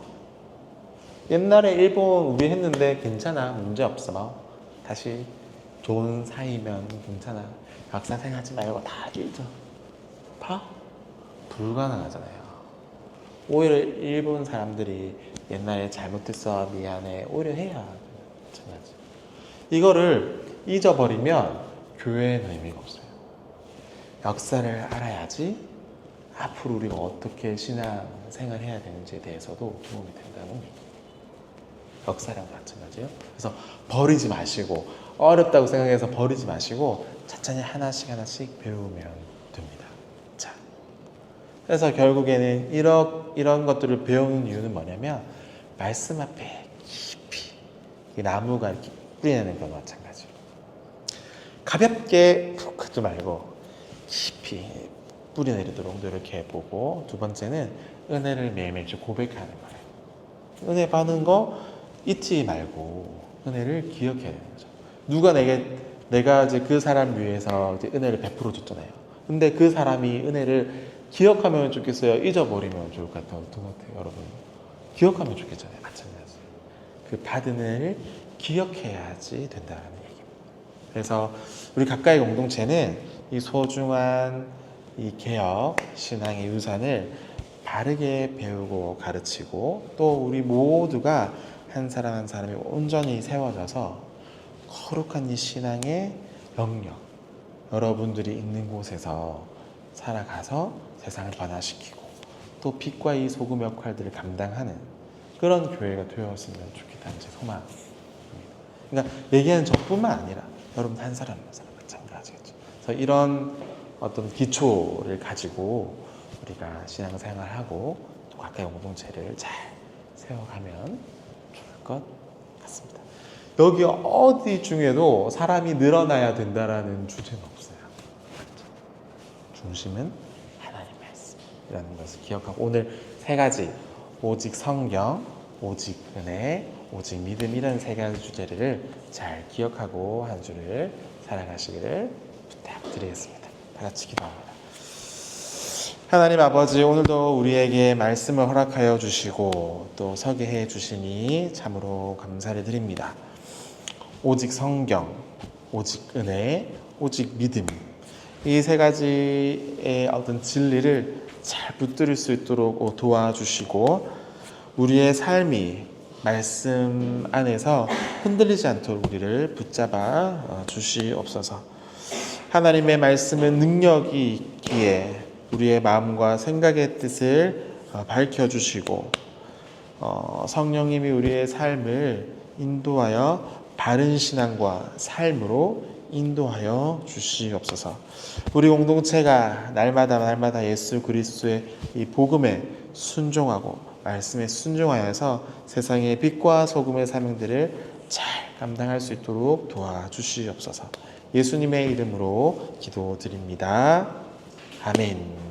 옛날에 일본 우리 했는데 괜찮아, 문제 없어. 다시 좋은 사이면 괜찮아. 역사 생각하지 말고 다 잊어. 봐? 불가능하잖아요. 오히려 일본 사람들이 옛날에 잘못했어, 미안해, 오히려 해야 마찬가지. 이거를 잊어버리면 교회에는 의미가 없어요. 역사를 알아야지 앞으로 우리가 어떻게 신앙생활 해야 되는지에 대해서도 도움이 된다는 얘기. 역사랑 마찬가지예요. 그래서 버리지 마시고, 어렵다고 생각해서 버리지 마시고 천천히 하나씩 하나씩 배우면 됩니다. 자, 그래서 결국에는 이런 것들을 배우는 이유는 뭐냐면 말씀 앞에 깊이 이 나무가 이렇게 뿌리내는 건 마찬가지예요. 가볍게 푹 하지 말고 깊이 뿌리내리도록 노력해보고, 두 번째는 은혜를 매일매일 고백하는 거예요. 은혜 받는 거 잊지 말고 은혜를 기억해야 되는 거죠. 누가 내가 이제 그 사람 위해서 이제 은혜를 베풀어 줬잖아요. 근데 그 사람이 은혜를 기억하면 좋겠어요? 잊어버리면 좋을 것 같아요? 어떤 것 같아요, 여러분? 기억하면 좋겠잖아요. 마찬가지. 그 받은 은혜를 기억해야지 된다는 얘기입니다. 그래서 우리 각각의 공동체는 이 소중한 이 개혁 신앙의 유산을 바르게 배우고 가르치고, 또 우리 모두가 한 사람 한 사람이 온전히 세워져서 거룩한 이 신앙의 영역, 여러분들이 있는 곳에서 살아가서 세상을 변화시키고 또 빛과 이 소금 역할들을 감당하는 그런 교회가 되었으면 좋겠다는 제 소망입니다. 그러니까 얘기하는 저뿐만 아니라 여러분 한 사람 한 사람 마찬가지겠죠. 그래서 이런 어떤 기초를 가지고 우리가 신앙생활하고 또 각각의 공동체를 잘 세워가면 좋을 것 같습니다. 여기 어디 중에도 사람이 늘어나야 된다라는 주제는 없어요. 중심은 하나님 말씀이라는 것을 기억하고, 오늘 세 가지, 오직 성경, 오직 은혜, 오직 믿음, 이런 세 가지 주제를 잘 기억하고 한 주를 살아가시기를 부탁드리겠습니다. 다 같이 기도합니다. 하나님 아버지, 오늘도 우리에게 말씀을 허락하여 주시고 또 서게 해 주시니 참으로 감사를 드립니다. 오직 성경, 오직 은혜, 오직 믿음, 이 세 가지의 어떤 진리를 잘 붙들을 수 있도록 도와주시고, 우리의 삶이 말씀 안에서 흔들리지 않도록 우리를 붙잡아 주시옵소서. 하나님의 말씀은 능력이 있기에 우리의 마음과 생각의 뜻을 밝혀주시고, 성령님이 우리의 삶을 인도하여 바른 신앙과 삶으로 인도하여 주시옵소서. 우리 공동체가 날마다 예수 그리스도의 이 복음에 순종하고 말씀에 순종하여서 세상의 빛과 소금의 사명들을 잘 감당할 수 있도록 도와주시옵소서. 예수님의 이름으로 기도드립니다. 아멘.